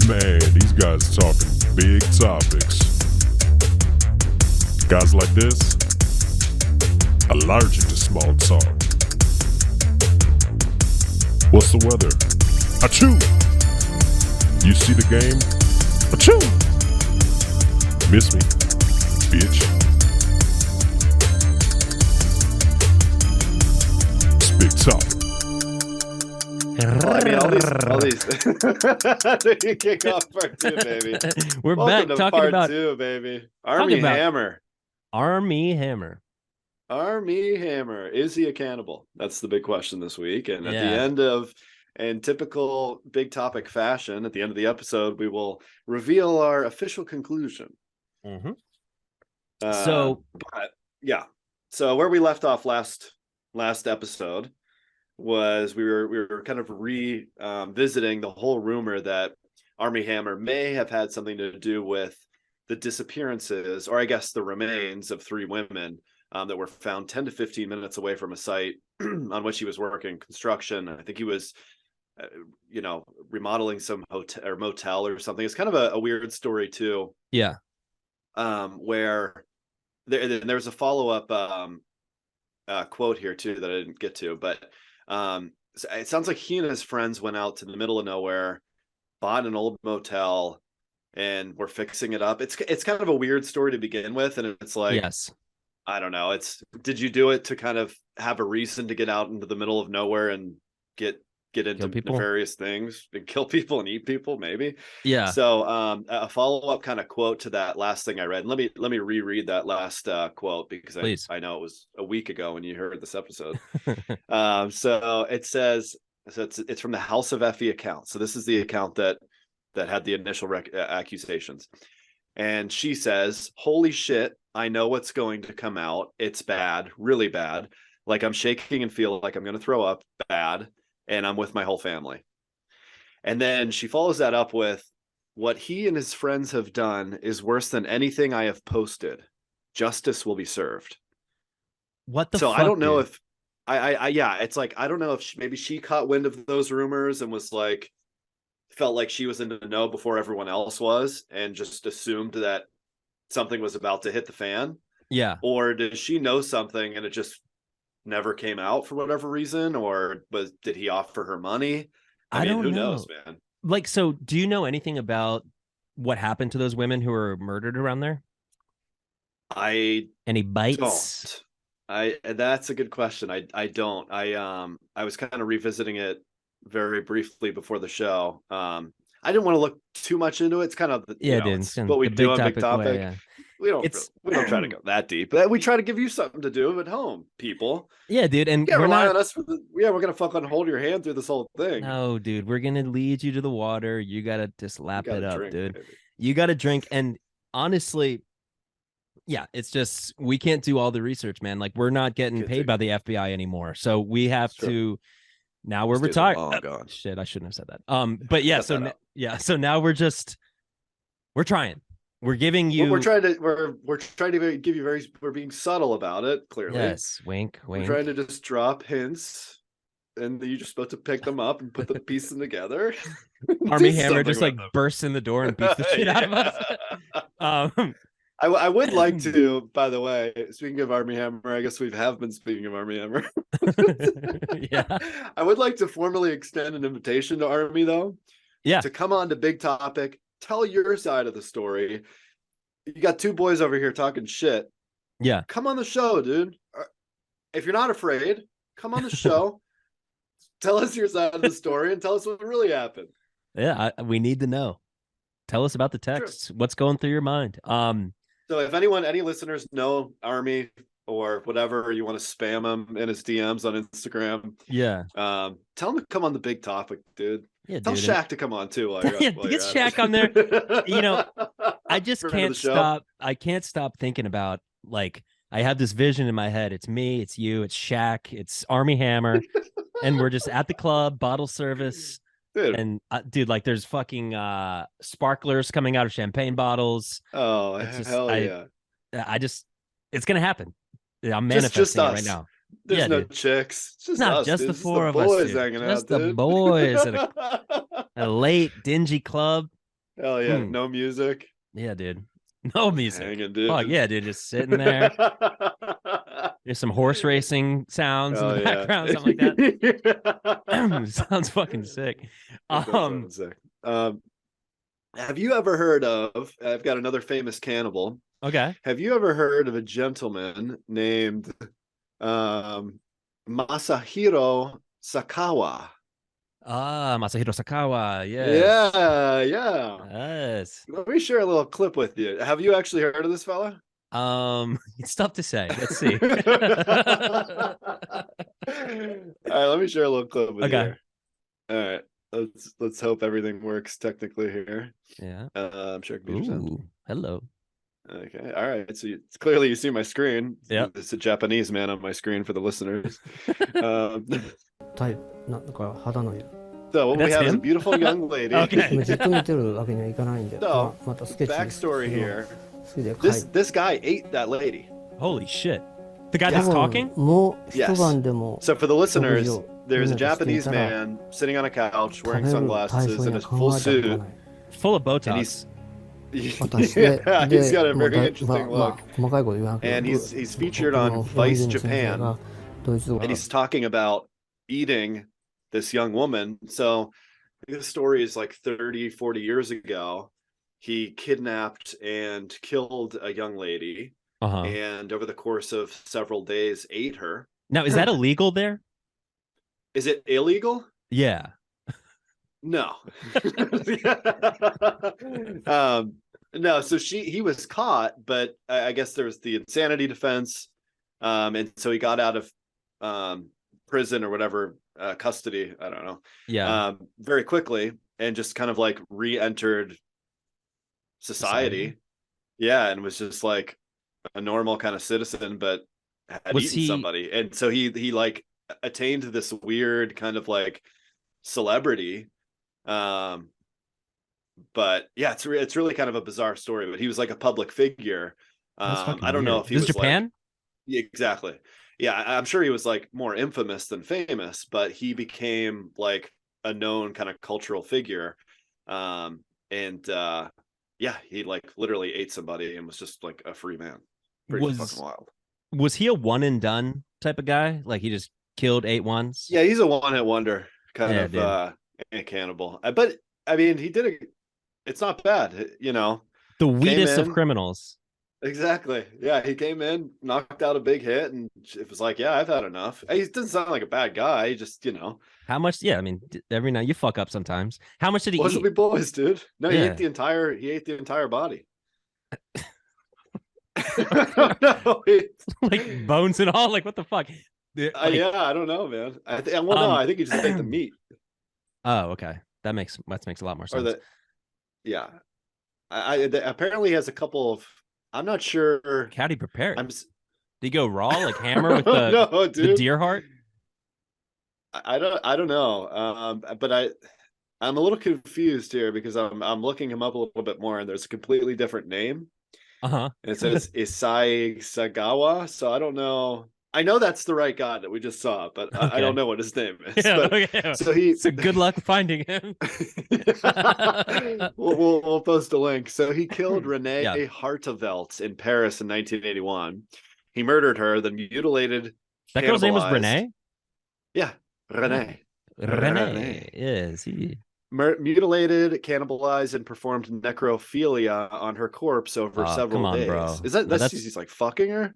Man, these guys talking big topics. Guys like this, allergic to small talk. What's the weather? Achoo! You see the game? Achoo! Miss me, bitch. It's big topic. Well, I mean, all these. You kick off part two, baby. We're Welcome back to talking part about two, baby. Armie about- Hammer. Armie Hammer. Armie Hammer. Is he a cannibal? That's the big question this week. And at the Yeah. end of, in typical big topic fashion, at the end of the episode, we will reveal our official conclusion. Mm-hmm. But yeah. So where we left off last episode was we were kind of revisiting the whole rumor that Armie Hammer may have had something to do with the disappearances, or I guess the remains of three women that were found 10 to 15 minutes away from a site on which he was working construction. I think he was, remodeling some hotel or motel or something. It's kind of a weird story too. Yeah. Where there's a follow-up quote here too that I didn't get to, but it sounds like he and his friends went out to the middle of nowhere, bought an old motel, and were fixing it up. It's kind of a weird story to begin with, and it's like, Yes. I don't know. Did you do it to kind of have a reason to get out into the middle of nowhere and get into nefarious things and kill people and eat people? Maybe. Yeah. So a follow-up kind of quote to that last thing I read. Let me reread that last quote because I know it was a week ago when you heard this episode. So it says, it's from the House of Effie account. So this is the account that had the initial accusations. And she says, "Holy shit, I know what's going to come out. It's bad, really bad. Like I'm shaking and feel like I'm going to throw up, bad. And I'm with my whole family." And then she follows that up with, "What he and his friends have done is worse than anything I have posted. Justice will be served." What the so fuck, I don't know dude? if it's like, I don't know if maybe she caught wind of those rumors and was like, felt like she was in the know before everyone else was and just assumed that something was about to hit the fan. Yeah. Or did she know something and it just never came out for whatever reason? Or did he offer her money? I mean, don't who know. knows, man? Like, so do you know anything about what happened to those women who were murdered around there? Any bites? That's a good question. I don't. I was kind of revisiting it very briefly before the show. I didn't want to look too much into it. It's kind of it's what we do on Big Topic. Way, yeah. We don't try to go that deep, but we try to give you something to do at home, people. Yeah, dude. And we're rely on us we're gonna fucking hold your hand through this whole thing. No, dude, we're gonna lead you to the water. You gotta just lap it up, dude. Baby. You gotta drink. And honestly, yeah, it's just we can't do all the research, man. Like we're not getting paid by the FBI anymore, so we have to. Now we're retired. Shit, I shouldn't have said that. But yeah, so now we're trying. We're giving you. We're trying to give you we're being subtle about it. Clearly, yes. Wink, wink. We're trying to just drop hints, and you're just supposed to pick them up and put the pieces together. Armie Hammer just like bursts in the door and beats the shit out of us. I would like to, by the way, speaking of Armie Hammer, I guess we have been speaking of Armie Hammer. Yeah. I would like to formally extend an invitation to Armie, though. Yeah. To come on to Big Topic, tell your side of the story. You got two boys over here talking shit. Yeah. Come on the show, dude. If you're not afraid, come on the show. Tell us your side of the story and tell us what really happened. Yeah, we need to know. Tell us about the texts. True. What's going through your mind? So if any listeners know Armie or whatever, you want to spam him in his DMs on Instagram. Yeah. Tell him to come on the Big Topic, dude. Yeah, tell Shaq to come on too. Get Shaq on there. I just can't stop. I can't stop thinking about, like, I have this vision in my head. It's me, it's you, it's Shaq, it's Armie Hammer, and we're just at the club, bottle service. Dude. And dude, like there's fucking sparklers coming out of champagne bottles. Oh, hell yeah. It's gonna happen. I'm manifesting it right now. There's no chicks. It's just not us, just dude. the four of boys us, dude. Hanging just out, the dude. boys at a late dingy club. Hell yeah, no music. Yeah, dude. No music. Hanging, dude. Fuck yeah, dude. Just sitting there. There's some horse racing sounds in the background, something like that. Sounds fucking sick. Sick. Have you ever heard of? I've got another famous cannibal. Okay. Have you ever heard of a gentleman named Masahiro Sakawa? Masahiro Sakawa. Yes. Yeah. Yes. Let me share a little clip with you. Have you actually heard of this fella? It's tough to say. Let's see. All right, let me share a little clip with you. All right. Let's hope everything works technically here. Yeah. I'm sure computer sound. Hello. Okay. All right. So clearly you see my screen. Yeah. It's a Japanese man on my screen for the listeners. So what we have is a beautiful young lady. Okay. So backstory here. This guy ate that lady. Holy shit. The guy that's talking? Yes. So for the listeners, there's a Japanese man sitting on a couch wearing sunglasses in a full suit. Full of Botox. He's got a very interesting look. And he's featured on Vice Japan. And he's talking about eating this young woman. So this story is like 30, 40 years ago. He kidnapped and killed a young lady. And over the course of several days ate her. Now, is that illegal there? Is it illegal? Yeah. No. No, so he was caught, but I guess there was the insanity defense. And so he got out of prison or whatever, custody, I don't know. Yeah. Very quickly and just kind of like re-entered society. Yeah, and was just like a normal kind of citizen, but had eaten somebody. And so he like attained this weird kind of like celebrity. But yeah, it's really kind of a bizarre story, but he was like a public figure. I don't know if he was Japan. Like, yeah, exactly. Yeah, I'm sure he was like more infamous than famous, but he became like a known kind of cultural figure. Yeah, he like literally ate somebody and was just like a free man. Pretty fucking wild. Was he a one and done type of guy? Like he just killed 8 once? Yeah, he's a one-hit wonder kind of a cannibal. But I mean, it's not bad, you know. The weedest of criminals. Exactly. Yeah, he came in, knocked out a big hit, and it was like, yeah, I've had enough. He doesn't sound like a bad guy. He just, you know. How much? Yeah, I mean, every night you fuck up sometimes. How much did he eat? We boys, dude. No, he ate the entire body. No, like bones and all. Like what the fuck? Yeah, I don't know, man. I think he just ate the meat. Oh, okay. That makes a lot more sense. Yeah, apparently he has a couple of. I'm not sure. How'd he prepare it? Did he go raw, like hammer with the, no, the deer heart? I don't know. But I'm a little confused here because I'm looking him up a little bit more, and there's a completely different name. And it says Isai Sagawa. So I don't know. I know that's the right guy that we just saw, but I don't know what his name is. Yeah, okay. So good luck finding him. we'll post a link. So he killed Renee Hartevelt in Paris in 1981. He murdered her, then mutilated. That girl's name was Renee? Yeah, Renee. Renee. Yes. Mutilated, cannibalized, and performed necrophilia on her corpse over several days. Bro. Is that's he's like fucking her?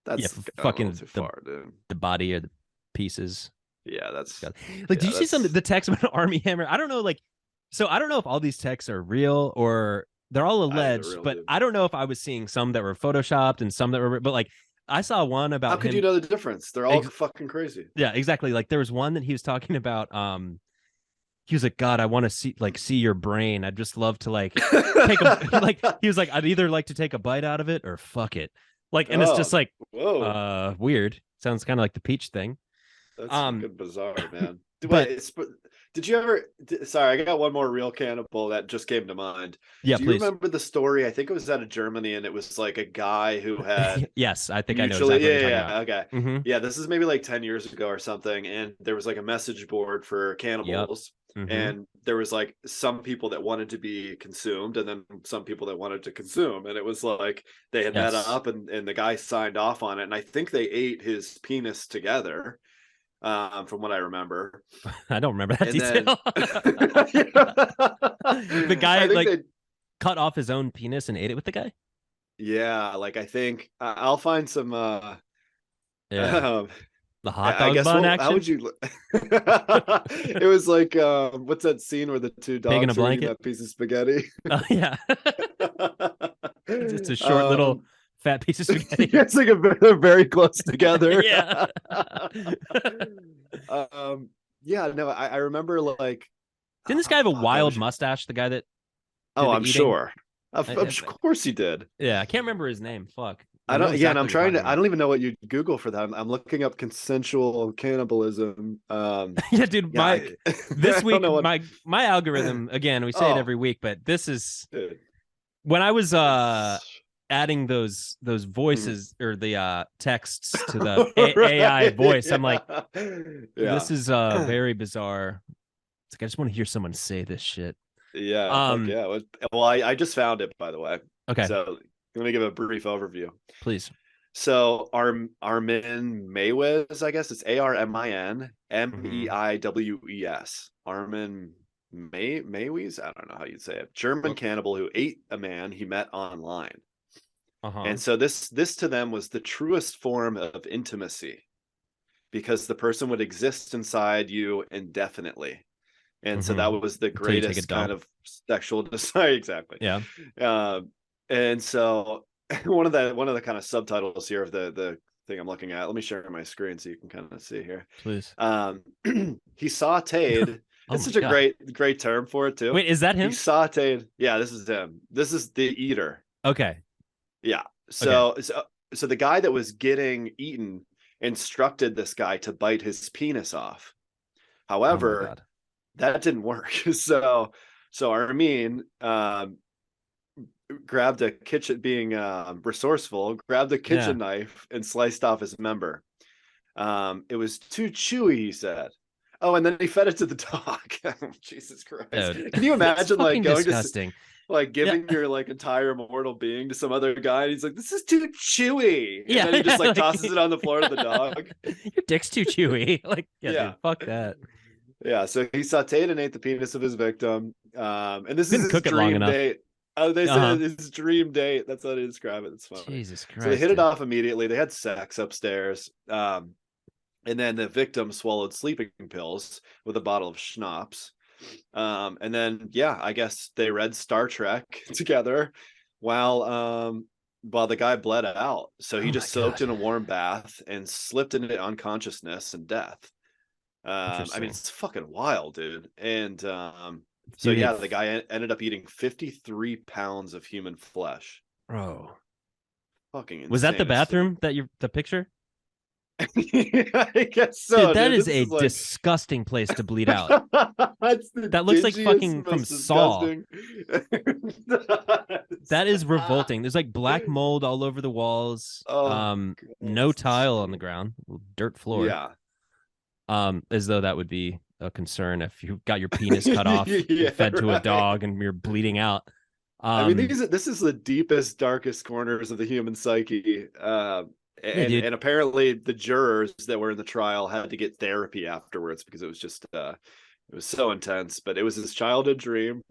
That's fucking too far, dude. The body or the pieces. Yeah, that's like. Did you see the text about Armie Hammer? I don't know, I don't know if all these texts are real or they're all alleged, but I don't know if I was seeing some that were photoshopped and some that were, but like I saw one about. How could you know the difference? They're all fucking crazy. Yeah, exactly. Like there was one that he was talking about. He was like, God, I want to see your brain. I'd just love to take he was like, I'd either like to take a bite out of it or fuck it. Like, and it's just like, whoa, weird. Sounds kind of like the peach thing. That's fucking bizarre, man. Did you ever? Sorry, I got one more real cannibal that just came to mind. Yeah, Do you remember the story? I think it was out of Germany, and it was like a guy who had. Yes, I think I know exactly what you're talking about. Okay. Mm-hmm. Yeah, this is maybe like 10 years ago or something, and there was like a message board for cannibals. Yep. And there was like some people that wanted to be consumed and then some people that wanted to consume. And it was like they had met up and the guy signed off on it. And I think they ate his penis together, from what I remember. I don't remember that and detail. The guy like cut off his own penis and ate it with the guy? Yeah, like I think I'll find some the hot dog bun action. How would you? It was like what's that scene where the two dogs are eating that piece of spaghetti? Oh yeah, it's a short little fat piece of spaghetti. It's like they're very close together. Yeah. Yeah. No, I remember like. Didn't this guy have a wild mustache? The guy that. Oh, I'm sure. Of course he did. Yeah, I can't remember his name. Fuck. I don't. Exactly, yeah, and I'm trying to. I don't even know what you Google for that. I'm looking up consensual cannibalism. Yeah, dude. This week, my algorithm. Again, we say it every week, but this is when I was adding those voices or the texts to the AI voice. I'm like, this is very bizarre. It's like I just want to hear someone say this shit. Yeah. Yeah. Well, I just found it, by the way. Okay. So let me give a brief overview, please. So Armin Meiwes, I guess it's ARMIN MEIWES. Armin Meiwes. I don't know how you'd say it. German cannibal who ate a man he met online. And so this to them was the truest form of intimacy, because the person would exist inside you indefinitely. And so that was the greatest kind of sexual desire. Exactly. Yeah. And so one of the kind of subtitles here of the thing I'm looking at, let me share my screen so you can kind of see here. Please. He sauteed. It's such a great term for it too. Wait, is that him? He sauteed. Yeah, this is him. This is the eater. Okay. Yeah. So the guy that was getting eaten instructed this guy to bite his penis off. However, that didn't work. So Armin grabbed a kitchen, being resourceful, grabbed a kitchen knife and sliced off his member. It was too chewy, he said. Oh, and then he fed it to the dog. Jesus Christ. Dude, can you imagine like going disgusting. Like giving your like entire mortal being to some other guy, and he's like, "This is too chewy." And then he just like tosses it on the floor to the dog. Your dick's too chewy. Like, dude, fuck that. Yeah, so he sauteed and ate the penis of his victim. And this is his dream date. Oh, they said his dream date. That's how they describe it. It's funny. Jesus Christ. So they hit it off immediately. They had sex upstairs. And then the victim swallowed sleeping pills with a bottle of schnapps. And then, I guess they read Star Trek together while the guy bled out. So he just soaked in a warm bath and slipped into unconsciousness and death. I mean, it's fucking wild, dude. And the guy ended up eating 53 pounds of human flesh. Bro, fucking insane. Was that the bathroom the picture? I guess so. Dude, that is a disgusting place to bleed out. That looks like fucking from Saw. That is revolting. There's like black mold all over the walls. No tile on the ground, dirt floor. Yeah. As though that would be a concern if you got your penis cut off, fed to a dog, and you're bleeding out. I mean, this is the deepest, darkest corners of the human psyche. And apparently the jurors that were in the trial had to get therapy afterwards because it was just it was so intense. But it was his childhood dream,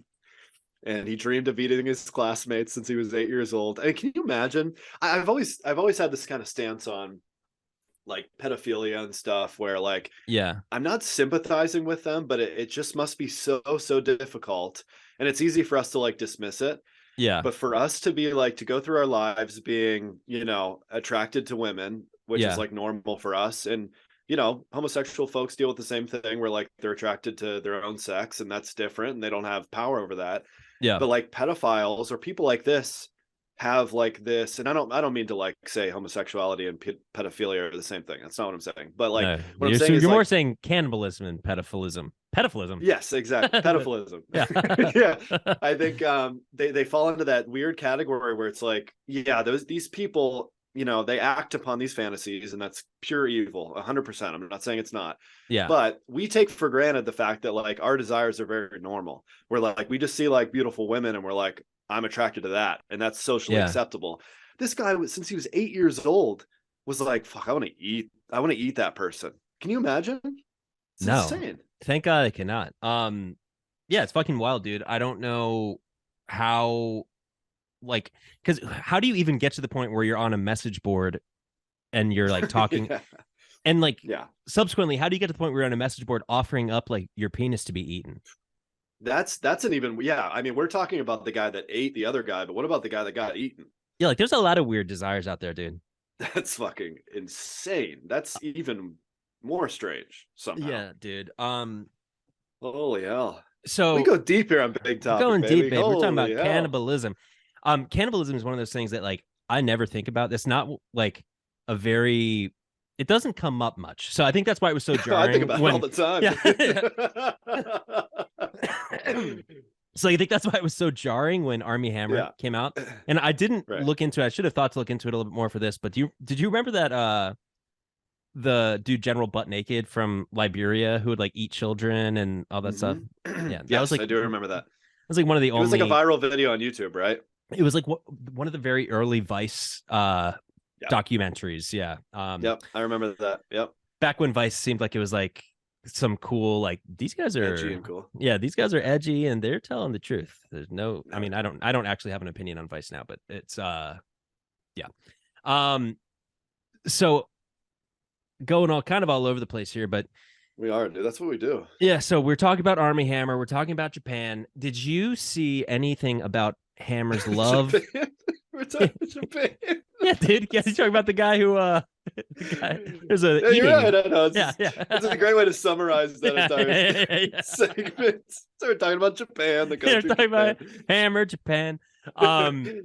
and he dreamed of eating his classmates since he was 8 years old. And can you imagine? I've always had this kind of stance on like pedophilia and stuff where like I'm not sympathizing with them, but it just must be so difficult, and it's easy for us to like dismiss it. But for us to be like, to go through our lives being, attracted to women, which is like normal for us. And, homosexual folks deal with the same thing where like they're attracted to their own sex, and that's different, and they don't have power over that. But like pedophiles or people like this have like this, and I don't mean to like say homosexuality and pedophilia are the same thing. That's not what I'm saying. But like what I'm saying is you're more saying cannibalism and pedophilism. Yes, exactly. Pedophilism. I think they fall into that weird category where it's like, these people, you know, they act upon these fantasies, and that's pure evil, 100%. I'm not saying it's not. Yeah. But we take for granted the fact that like our desires are very normal. We're like, we just see like beautiful women and we're like, I'm attracted to that. And that's socially acceptable. This guy was, since he was 8 years old, was like, fuck, I want to eat that person. Can you imagine? It's insane. Thank God I cannot. Yeah, it's fucking wild, dude. I don't know how, like, because how do you even get to the point where you're on a message board and you're like talking and like subsequently, how do you get to the point where you're on a message board offering up like your penis to be eaten? That's an even, I mean, we're talking about the guy that ate the other guy, but what about the guy that got eaten? Yeah, like there's a lot of weird desires out there, dude. That's fucking insane. That's even more strange somehow. Yeah, dude. Holy hell. So we go deep here on Big Topic. We're going deep, baby. We're talking about hell. cannibalism. Cannibalism is one of those things that like I never think about. It's not like a very, it doesn't come up much. So I think that's why it was so jarring. I think about it all the time. Yeah. So I think that's why it was so jarring when Armie Hammer came out. And I didn't look into it. I should have thought to look into it a little bit more for this. But did you remember that the dude General Butt Naked from Liberia who would like eat children and all that stuff? Yeah, that was like, I do remember that. It was like one of the only. It was like a viral video on YouTube, right? It was like one of the very early Vice documentaries. Yeah. Yep, I remember that. Yep. Back when Vice seemed like it was like some cool, like these guys are edgy and cool. Yeah, these guys are edgy and they're telling the truth. There's no, I mean, I don't actually have an opinion on Vice now, but it's so going all over the place here, but we are, dude. That's what we do. Yeah. So we're talking about Armie Hammer. We're talking about Japan. Did you see anything about Hammer's love? We're talking Japan. Yeah, dude. Yeah, you're talking about the guy who there's a eating. You're right. I know. It's it's a great way to summarize that entire segment. So we're talking about Japan, the country. We're talking about Hammer, Japan. Sorry,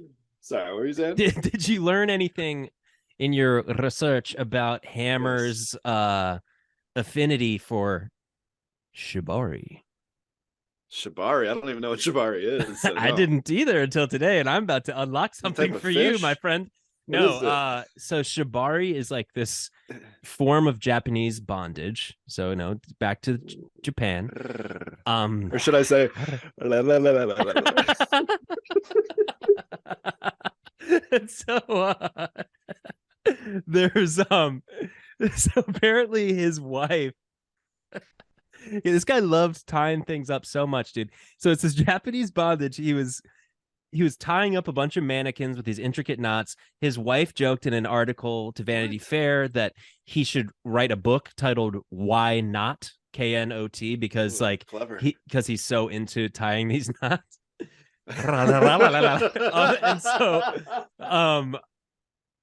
what were you saying? Did you learn anything in your research about Hammer's affinity for shibari? Shibari? I don't even know what shibari is. So no. I didn't either until today, and I'm about to unlock something for you, my friend. No, so shibari is like this form of Japanese bondage. So, you know, back to Japan. Or should I say so there's so apparently his wife, this guy loved tying things up so much, dude. So it's this Japanese bondage. He was tying up a bunch of mannequins with these intricate knots. His wife joked in an article to Vanity Fair that he should write a book titled "Why Not?" KNOT, because because he's so into tying these knots.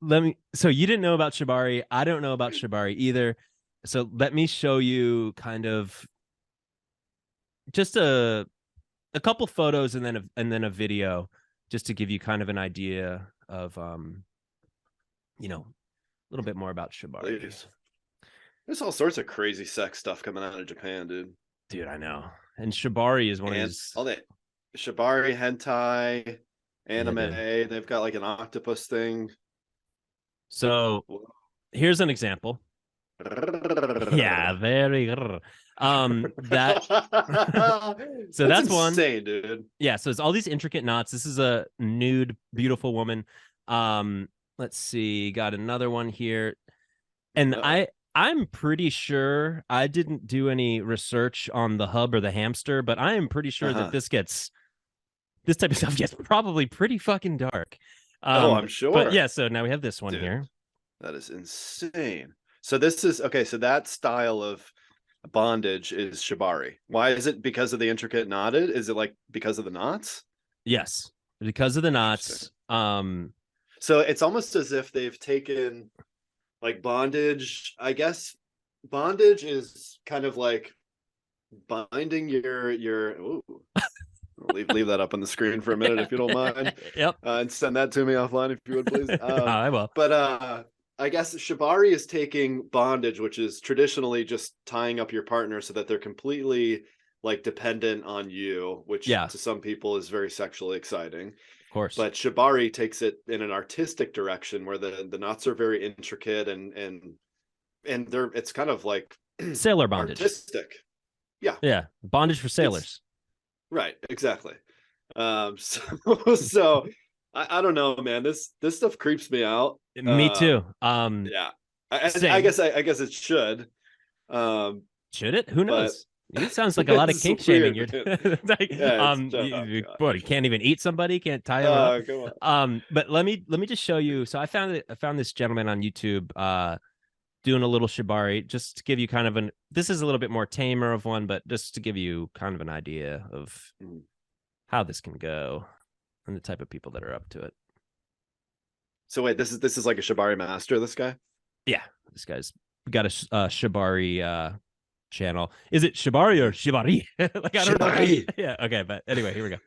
And so you didn't know about shibari. I don't know about shibari either. So let me show you kind of just a couple photos and then a video just to give you kind of an idea of you know, a little bit more about shibari. Please. There's all sorts of crazy sex stuff coming out of Japan, dude. Dude, I know. And shibari is one of these all that shibari, hentai, anime. Yeah, they've got like an octopus thing. So here's an example. Yeah, very that so that's one insane, dude. Yeah, so it's all these intricate knots. This is a nude beautiful woman. Let's see, got another one here. And I'm pretty sure, I didn't do any research on the hub or the hamster, but I am pretty sure that this type of stuff gets probably pretty fucking dark. I'm sure. But yeah, so now we have this one, dude, here. That is insane. So this is okay. So that style of bondage is shibari. Why is it? Because of the intricate knotted? Is it like because of the knots? Yes, because of the knots. So it's almost as if they've taken like bondage. I guess bondage is kind of like binding your. Ooh. Leave that up on the screen for a minute if you don't mind. Yep. And send that to me offline if you would, please. I will. But I guess shibari is taking bondage, which is traditionally just tying up your partner so that they're completely like dependent on you, which to some people is very sexually exciting. course. But shibari takes it in an artistic direction where the knots are very intricate and it's kind of like sailor bondage. Artistic. Yeah. Bondage for sailors. Right, exactly. So I don't know, man. This stuff creeps me out. Me too. Yeah. I guess it should. Should it? Who knows? It sounds like a lot of kink shaming. You're like, you can't even eat somebody, can't tie him up. Come on. But let me just show you. So I found this gentleman on YouTube doing a little shibari, just to give you kind of this is a little bit more tamer of one, but just to give you kind of an idea of how this can go and the type of people that are up to it. So wait, this is like a shibari master, this guy? Yeah, this guy's got a shibari channel. Is it shibari or shibari? Like, I don't know. Yeah, okay, but anyway, here we go.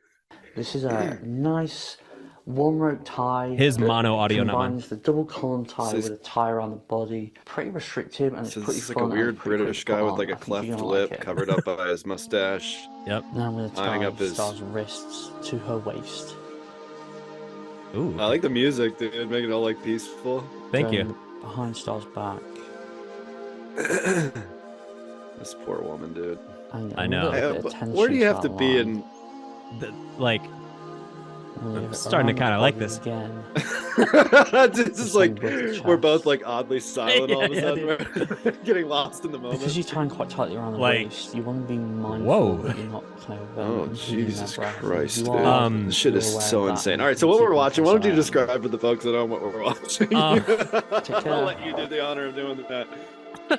This is a nice one rope tie. His mono audio combines the double column tie with a tie around the body. Pretty restrictive and it's pretty fun. Like a weird British guy with like a cleft lip covered up by his mustache. Yep. Now I'm going to tie Star's wrists to her waist. Ooh. I like the music, dude. Make it all like peaceful. Thank you. Behind Star's back. This poor woman, dude. I know. Where do you have to be in? I'm starting to kind of like this. Again. This is like we're both like oddly silent all of a sudden. We're getting lost in the moment. Because you're tying quite tightly around the waist, you want to be mindful that you're not kind of. Oh Jesus Christ, dude! This shit is so insane. All right, so what we're watching? Why don't you describe to the folks that know what we're watching? I'll let you do the honor of doing that.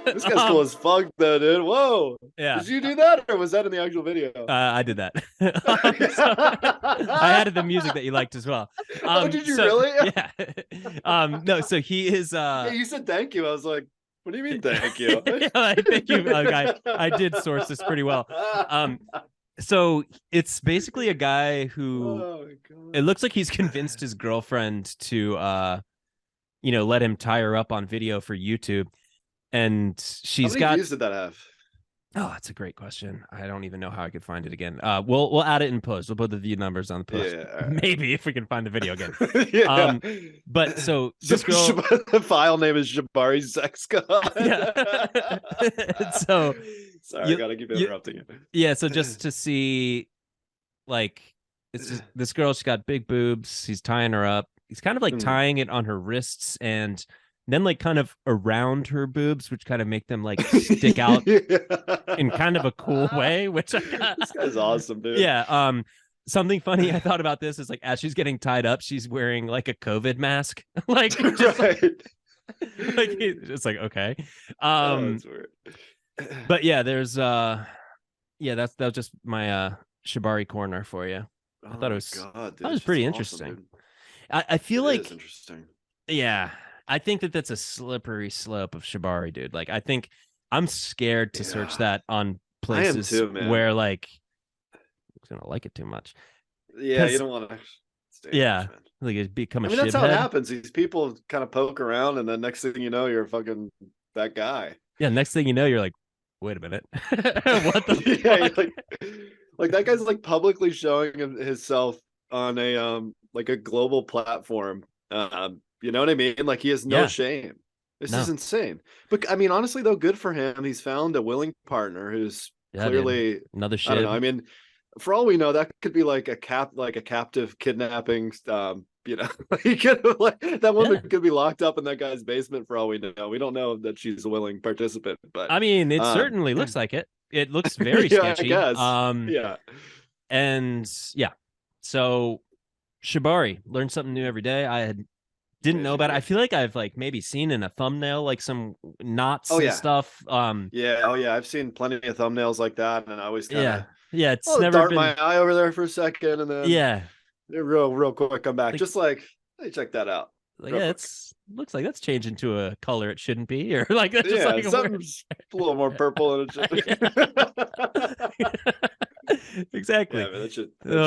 This guy's cool as fuck, though, dude. Whoa. Yeah. Did you do that, or was that in the actual video? I did that. I added the music that you liked as well. Did you really? Yeah. No. So he is. Yeah, you said thank you. I was like, what do you mean thank you? Thank you. I did source this pretty well. So it's basically a guy who it looks like he's convinced his girlfriend to, let him tie her up on video for YouTube. And she's how many views did that have? Oh, that's a great question. I don't even know how I could find it again. We'll add it in post. We'll put the view numbers on the post. Yeah, maybe if we can find the video again. Yeah. But so this girl, the file name is Jabari Sex God. Yeah. So sorry, I gotta keep interrupting you. Yeah. So just to see, like, it's just, this girl. She's got big boobs. He's tying her up. He's kind of like tying it on her wrists and then like kind of around her boobs, which kind of make them like stick out in kind of a cool way, which this guy's awesome, dude. Yeah. Something funny I thought about this is like as she's getting tied up, she's wearing like a COVID mask. Like, just, right. like it's like, okay. That's weird. But yeah, there's that was just my shibari corner for you. I thought it was God, dude, that was pretty awesome, interesting. Dude. I feel like is interesting. Yeah. I think that's a slippery slope of shibari, dude. Like, I think I'm scared to search that on places where like I'm gonna like it too much. Yeah, you don't want to. Yeah, like it become a. That's how it happens. These people kind of poke around, and then next thing you know, you're fucking that guy. Yeah, next thing you know, you're like, wait a minute, what the? Yeah, like that guy's like publicly showing himself on a like a global platform. You know what I mean? Like he has no shame. This is insane. But I mean, honestly, though, good for him. He's found a willing partner who's clearly another shit. I don't know. I mean, for all we know, that could be like a captive kidnapping. He could have, like that woman could be locked up in that guy's basement for all we know. We don't know that she's a willing participant, but I mean, it certainly looks like it. It looks very sketchy. I guess. And so shibari, learn something new every day. I didn't know about it. I feel like I've like maybe seen in a thumbnail like some knots and stuff. I've seen plenty of thumbnails like that, and I always kind of it's never dart been my eye over there for a second, and then real quick come back, just like hey, check that out. Like it's looks like that's changing to a color it shouldn't be, or like that's just like something's a little more purple than it should. Exactly. Yeah, man,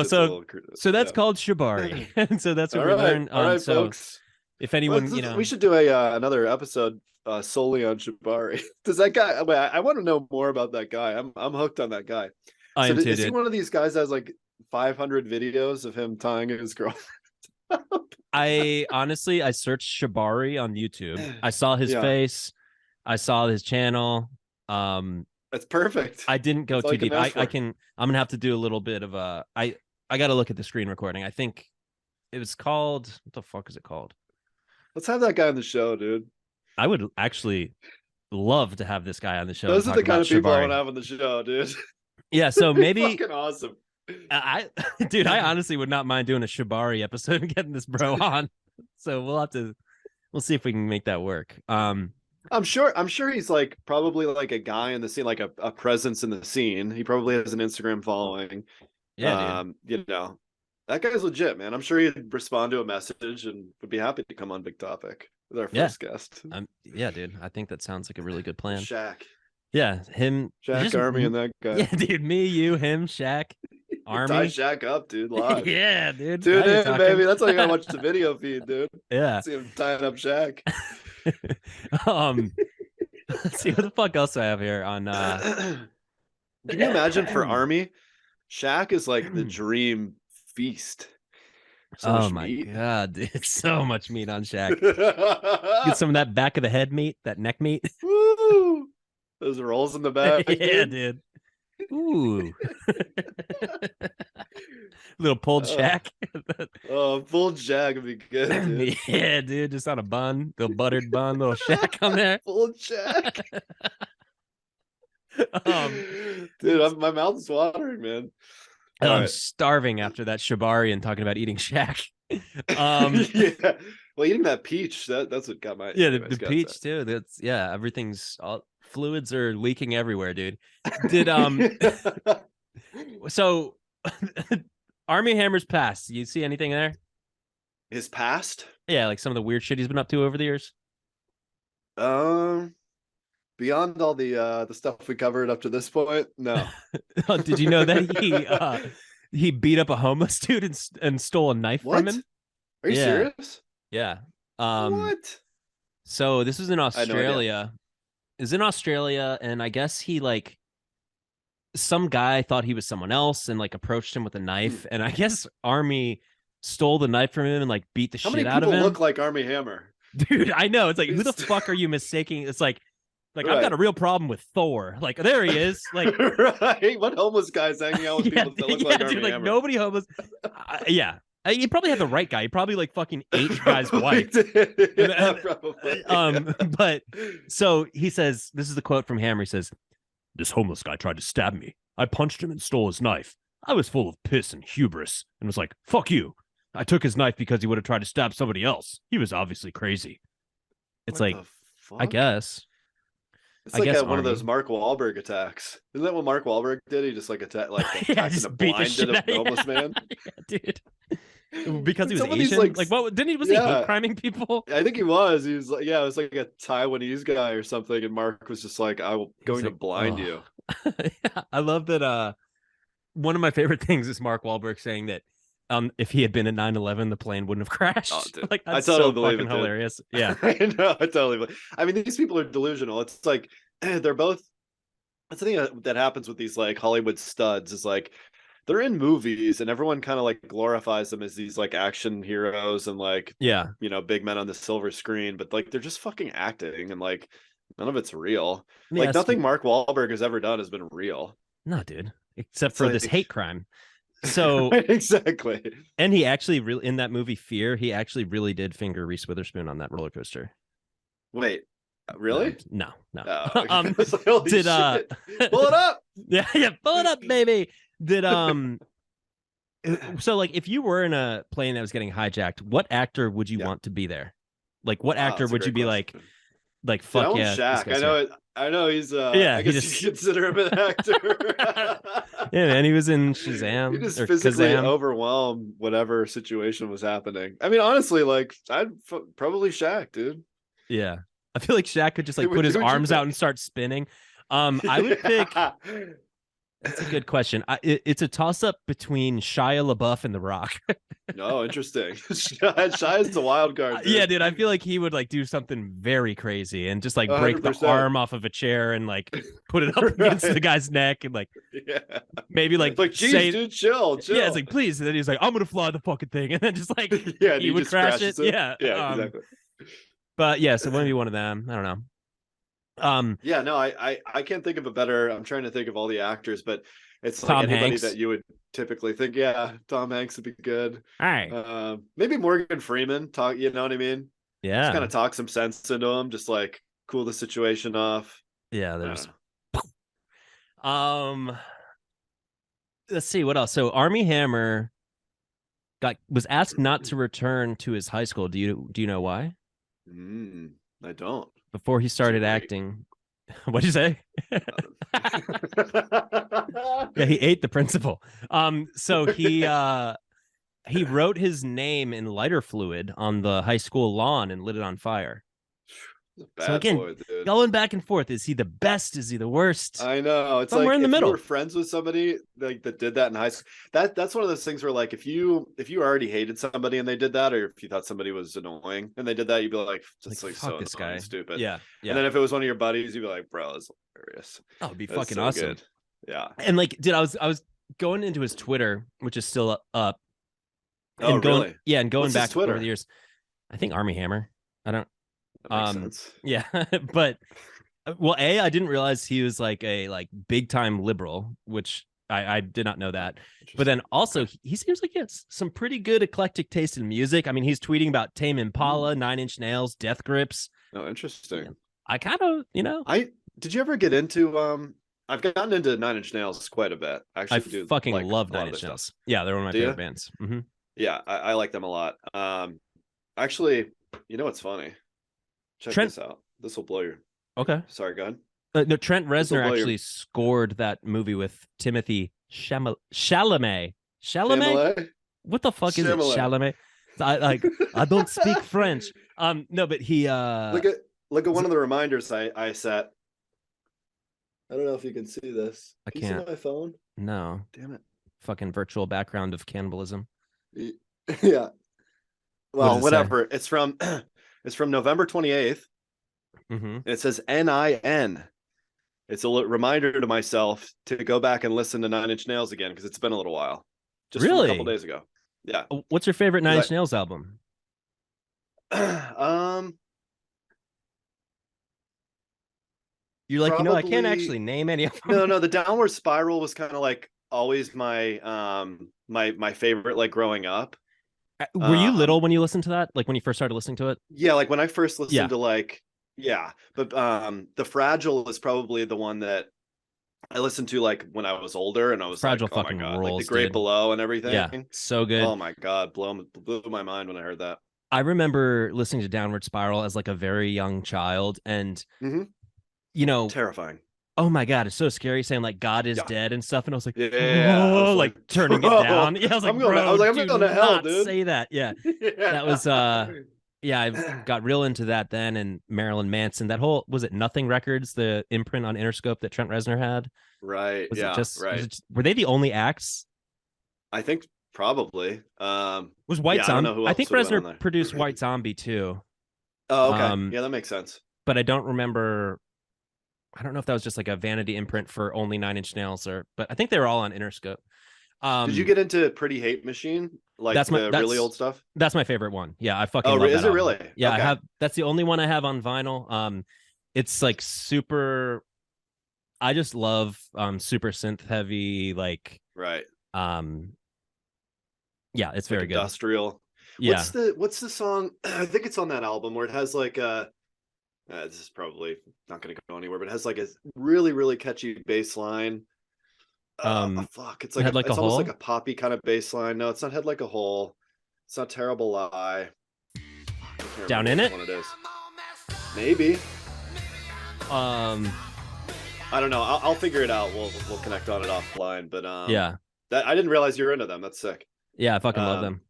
so that's called shibari, and so that's what we learned. All right, folks. If anyone, we should do another episode solely on shibari. Does that guy? I want to know more about that guy. I'm hooked on that guy. Is he one of these guys that has like 500 videos of him tying his girlfriend? I honestly, I searched Shibari on YouTube. I saw his Yeah. face. I saw his channel. That's perfect. I didn't go That's all too you can deep. ask for. I'm gonna have to do a little bit of I got to look at the screen recording. I think it was called, what the fuck is it called? Let's have that guy on the show, dude. I would actually love to have this guy on the show. Those are the kind of people I Shibari. want to have on the show, dude. Yeah, so maybe fucking awesome. Dude, I honestly would not mind doing a Shibari episode and getting this bro on. So we'll see if we can make that work. I'm sure he's like probably like a guy in the scene, like a presence in the scene. He probably has an Instagram following. Yeah, dude. You know, that guy's legit, man. I'm sure he'd respond to a message and would be happy to come on Big Topic with our first guest. Yeah, dude. I think that sounds like a really good plan. Shaq. Yeah, him, Shaq, Armie, and that guy. Yeah, dude. Me, you, him, Shaq, Armie. Tie Shaq up, dude. Live. Yeah, dude. Tune in, baby. That's why you gotta watch the video feed, dude. Yeah. See him tying up Shaq. Let's see what the fuck else I have here on. Can you imagine for Armie? Shaq is like the dream feast. So my god, dude. So much meat on Shaq. Get some of that back of the head meat, that neck meat. Woo! Those rolls in the back. Yeah, dude. Ooh. Little pulled Shaq. Pulled Shaq would be good, dude. Yeah, dude. Just on a bun, little buttered bun, little Shaq on there. Pulled Shaq. Dude, my mouth is watering, man. I'm starving after that Shibari and talking about eating Shaq. Yeah. Well, eating that peach, that's what got my the peach too. That's everything's all fluids are leaking everywhere, dude. Did so Armie Hammer's past. You see anything there? His past? Yeah, like some of the weird shit he's been up to over the years. Beyond all the stuff we covered up to this point, no. Did you know that he beat up a homeless dude and stole a knife from him? Are you serious? Yeah. What? So this was in Australia. Is in Australia, and I guess he some guy thought he was someone else and approached him with a knife, and I guess Armie stole the knife from him and beat the shit out of him. How many people look like Armie Hammer? Dude, I know. It's who the fuck are you mistaking? It's right. I've got a real problem with Thor. There he is. Right. What homeless guy's hanging out with people that look like Armie Hammer? Nobody homeless. Yeah. You probably had the right guy. You probably fucking ate the guy's wife. Probably. But so he says, this is the quote from Hammer. He says, "This homeless guy tried to stab me. I punched him and stole his knife. I was full of piss and hubris and was like, fuck you. I took his knife because he would have tried to stab somebody else. He was obviously crazy." It's I guess. It's one of those Mark Wahlberg attacks. Isn't that what Mark Wahlberg did? He just attacked and blinded a homeless man. Yeah, dude. Because he was Asian. What didn't he? Was he hate criming people? I think he was. He was it was like a Taiwanese guy or something. And Mark was just like, "I'm going to blind you." Yeah, I love that. One of my favorite things is Mark Wahlberg saying that if he had been at 9/11, the plane wouldn't have crashed. Oh, dude. That's I totally so believe fucking it, hilarious. Yeah, I know. I totally believe. I mean, these people are delusional. It's they're both. That's the thing that happens with these Hollywood studs is they're in movies and everyone kind of glorifies them as these action heroes and big men on the silver screen, but they're just fucking acting and none of it's real. Yeah, nothing Mark Wahlberg has ever done has been real. No, dude, except for this hate crime. So exactly. And he actually really in that movie Fear, he actually really did finger Reese Witherspoon on that roller coaster. Wait, really? No. Oh, okay. Did pull it up? Yeah, pull it up, baby. Did so if you were in a plane that was getting hijacked, what actor would you want to be there? What actor would you be question. Fuck yeah, Shaq. I know he's I guess you consider him an actor. Yeah, man, he was in Shazam. He just physically overwhelmed whatever situation was happening. I mean, honestly, I'd probably Shaq, dude. Yeah, I feel like Shaq could just put his arms out and start spinning. I would pick That's a good question. It's a toss up between Shia LaBeouf and The Rock. No, interesting. Shia is a wild card, dude. Yeah, dude. I feel like he would like do something very crazy and just like break the 100%. arm off of a chair and like put it up against the guy's neck and like maybe like geez, say, dude, chill. Yeah, it's like please. And then he's like, I'm gonna fly the fucking thing, and then just like he would crash it. Yeah, exactly. But yeah, so maybe one of them. I don't know. Yeah, no, I can't think of a better. I'm trying to think of all the actors, but it's like Tom anybody Hanks. that you would typically think. Yeah, Tom Hanks would be good. All right. Maybe Morgan Freeman. Talk, you know what I mean? Yeah. Just kind of talk some sense into him, just like cool the situation off. Yeah, there's. Let's see what else. So Armie Hammer was asked not to return to his high school. Do you know why? I don't. Before he started acting. What'd you say? Yeah, he ate the principal. So he wrote his name in lighter fluid on the high school lawn and lit it on fire. So again, boy, going back and forth, is he the best? Is he the worst? I know. It's somewhere like in the middle. You were friends with somebody like that did that in high school. That's one of those things where like if you already hated somebody and they did that, or if you thought somebody was annoying and they did that, you'd be like, just like so this annoying, guy, stupid. Yeah. And then if it was one of your buddies, you'd be like, bro, that's hilarious. Oh, it'd be that's fucking so awesome. Good. Yeah. And like, dude, I was going into his Twitter, which is still up. And really? Yeah, and going What's back Twitter? over the years. I think Armie Hammer. I don't. That makes sense. Yeah, but well, I didn't realize he was like a big time liberal, which I did not know that. But then also he seems like he has some pretty good eclectic taste in music. I mean, he's tweeting about Tame Impala, 9 Inch Nails, Death Grips. Oh, interesting. Yeah. I kind of, did you ever get into I've gotten into 9 Inch Nails quite a bit. I fucking love 9 Inch Nails. Yeah, they're one of my favorite bands. Mm-hmm. Yeah, I like them a lot. Actually, you know what's funny? Check this out. This will blow your. Okay. Sorry, go ahead. No, Trent Reznor actually scored that movie with Timothy Chalamet. Chalamet? What the fuck is it? Chalamet? I don't speak French. No, but he look at one of the reminders I set. I don't know if you can see this. Can you see my phone? No. Damn it. Fucking virtual background of cannibalism. Yeah. Well, whatever. It's from November 28th. Mm-hmm. It says NIN. It's a reminder to myself to go back and listen to 9 Inch Nails again because it's been a little while. Just from a couple days ago. Yeah. What's your favorite 9 Inch Nails album? You're like, probably, I can't actually name any of them. No, the Downward Spiral was kind of like always my my favorite, like growing up. Were you little when you listened to that? Like when you first started listening to it? Yeah, like when I first listened to but the Fragile is probably the one that I listened to like when I was older, and I was Fragile like, oh fucking my God, rolls, like the Great Below and everything. Yeah, so good. Oh my God, blew my mind when I heard that. I remember listening to Downward Spiral as like a very young child, and terrifying. Oh my God, it's so scary saying like God is dead and stuff, and I was like, oh, like turning it down. Yeah, I was like, I'm going to hell, dude. Say that. Yeah. That was I got real into that then, and Marilyn Manson. That whole, was it Nothing Records, the imprint on Interscope that Trent Reznor had? Right. Were they the only acts? I think probably. Was White Zombie? I think Reznor produced White Zombie too. Oh, okay. Yeah, that makes sense. But I don't remember. I don't know if that was just like a vanity imprint for only 9 Inch Nails, but I think they were all on Interscope. Did you get into Pretty Hate Machine? Like that's really old stuff? That's my favorite one. Yeah, I fucking love that. Is it really? Yeah, okay. I have. That's the only one I have on vinyl. It's like super. I just love super synth heavy, like right. Yeah, it's very good. Industrial. Yeah. What's the song? I think it's on that album where it has like a. This is probably not going to go anywhere, but it has like a really, really catchy bass line. Fuck, it's like it's almost like a poppy kind of bass line. No, it's not Head Like a Hole. It's not Terrible Lie. Down in It? One it is. Maybe. I don't know. I'll figure it out. We'll connect on it offline. But yeah, I didn't realize you were into them. That's sick. Yeah, I fucking love them.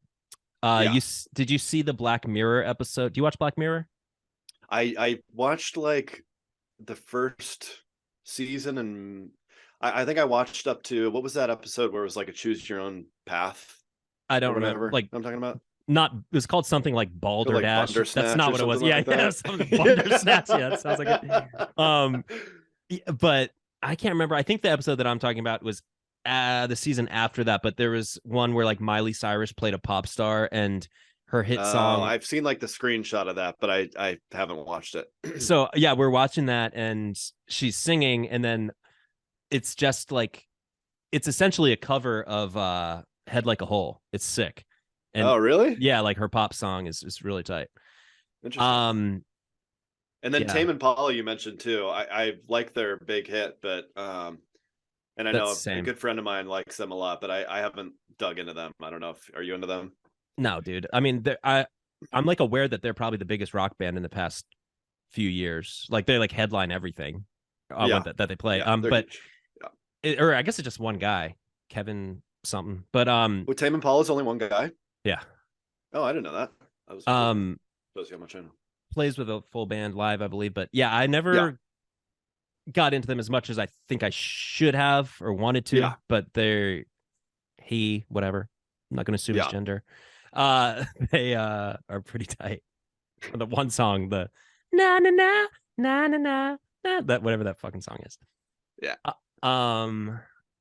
Did you see the Black Mirror episode? Do you watch Black Mirror? I watched like the first season, and I think I watched up to, what was that episode where it was like a choose your own path? I don't remember. Like, I'm talking about. Not, it was called something like Balderdash. Like That's not what it was. Like yeah, something Balderdash. Yeah, that sounds like it. But I can't remember. I think the episode that I'm talking about was the season after that. But there was one where like Miley Cyrus played a pop star and her hit song. I've seen like the screenshot of that, but I haven't watched it. So yeah, we're watching that, and she's singing, and then it's just like, it's essentially a cover of Head Like a Hole. It's sick. And oh, really? Yeah, like her pop song is really tight. Interesting. And then Tame Impala you mentioned too. I like their big hit, but and I know a good friend of mine likes them a lot, but I haven't dug into them. I don't know if, are you into them? No, dude. I mean, I'm like aware that they're probably the biggest rock band in the past few years. Like they like headline everything that they play. But or I guess it's just one guy, Kevin something. But well, Tame Impala's only one guy. Yeah. Oh, I didn't know that. I was shows you how much I know. Plays with a full band live, I believe. But yeah, I never got into them as much as I think I should have or wanted to. Yeah. But whatever. I'm not going to assume his gender. They are pretty tight. The one song, the na na na na na na, that whatever that fucking song is. Yeah.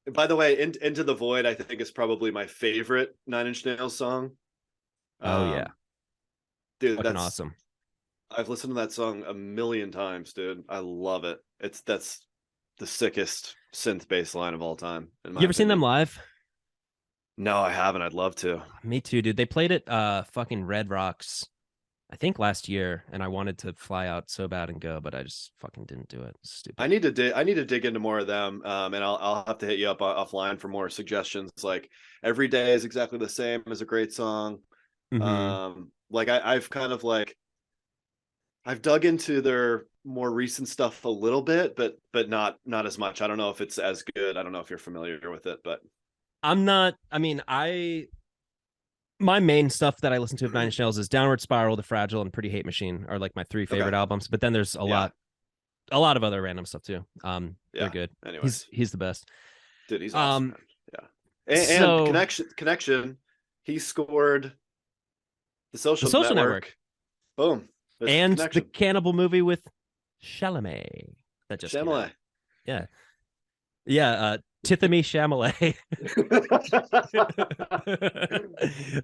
By the way, Into the Void, I think, is probably my favorite Nine Inch Nails song. Oh yeah, dude, fucking that's awesome. I've listened to that song a million times, dude. I love it. That's the sickest synth bass line of all time. You ever seen them live? No, I haven't. I'd love to. Me too, dude. They played at fucking Red Rocks, I think last year, and I wanted to fly out so bad and go, but I just fucking didn't do it. It's stupid. I need to dig into more of them, and I'll have to hit you up offline for more suggestions. Like Every Day Is Exactly the Same is a great song. Mm-hmm. Like I've kind of like I've dug into their more recent stuff a little bit, but not as much. I don't know if it's as good. I don't know if you're familiar with it, but I'm not. I mean, my main stuff that I listen to of Nine Inch Nails is Downward Spiral, The Fragile, and Pretty Hate Machine are like my three favorite albums. But then there's a lot of other random stuff too. They're good. Anyways, he's the best. Dude, he's awesome. Yeah. And connection. He scored the Social Network. Boom. And the Cannibal movie with Chalamet. That just Chalamet. Yeah. Tithemy Chalamet.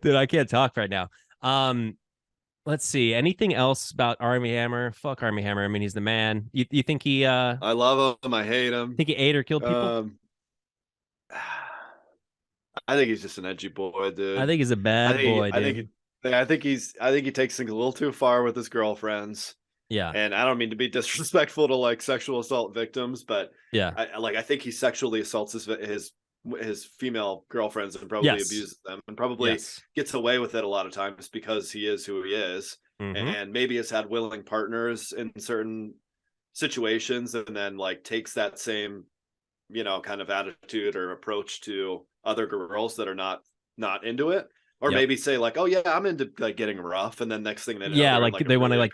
Dude, I can't talk right now. Let's see. Anything else about Armie Hammer? Fuck Armie Hammer. I mean, he's the man. You think he I love him. I hate him. Think he ate or killed people? I think he's just an edgy boy, dude. I think he's a bad boy, dude. I think he takes things a little too far with his girlfriends. Yeah. And I don't mean to be disrespectful to like sexual assault victims, but I think he sexually assaults his female girlfriends and probably abuses them and probably gets away with it a lot of times because he is who he is. Mm-hmm. And maybe has had willing partners in certain situations and then like takes that same, kind of attitude or approach to other girls that are not into it. Or maybe say like, oh yeah, I'm into like getting rough, and then next thing they know, like they want to like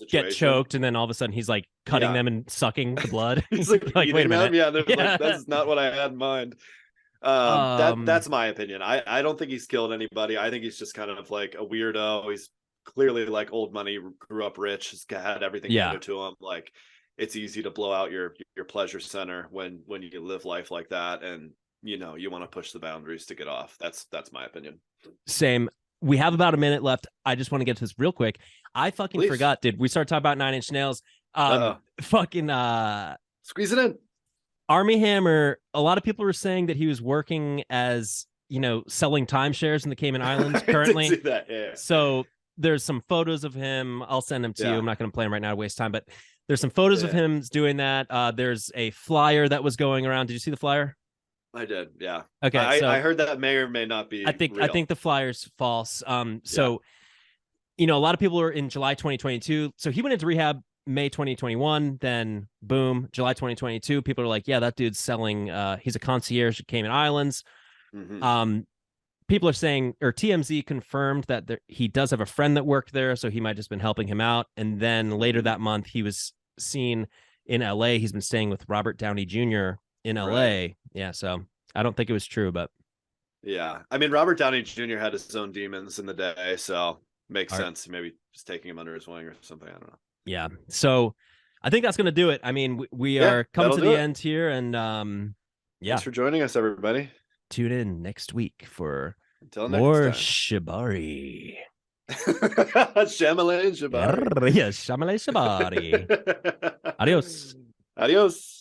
get choked, and then all of a sudden he's like cutting them and sucking the blood. He's like wait a minute, like, that's not what I had in mind. That's my opinion. I don't think he's killed anybody. I think he's just kind of like a weirdo. He's clearly like old money, grew up rich, has had everything handed to him. Like it's easy to blow out your pleasure center when you live life like that, and you want to push the boundaries to get off. That's my opinion. Same. We have about a minute left. I just want to get to this real quick. I fucking forgot. Did we start talking about Nine Inch Nails? Fucking squeeze it in. Armie Hammer. A lot of people were saying that he was working as selling timeshares in the Cayman Islands currently. I did see that, yeah. So there's some photos of him. I'll send them to you. I'm not going to play them right now to waste time, but there's some photos of him doing that. There's a flyer that was going around. Did you see the flyer? I did, yeah. Okay, I heard that may or may not be. I think the flyer's false. So, a lot of people are in July 2022. So he went into rehab May 2021. Then boom, July 2022. People are like, yeah, that dude's selling. He's a concierge at Cayman Islands. Mm-hmm. People are saying, or TMZ confirmed that he does have a friend that worked there, so he might have just been helping him out. And then later that month, he was seen in LA. He's been staying with Robert Downey Jr. in LA. Right. Yeah, so I don't think it was true, but yeah, I mean, Robert Downey Jr. had his own demons in the day, so makes sense. Maybe just taking him under his wing or something. I don't know. Yeah, so I think that's gonna do it. I mean, we are coming to the end here, and thanks for joining us, everybody. Tune in next week for Until more next time. Shibari. Shyamalan Shibari. Yes, Shyamalan Shibari. Adios. Adios.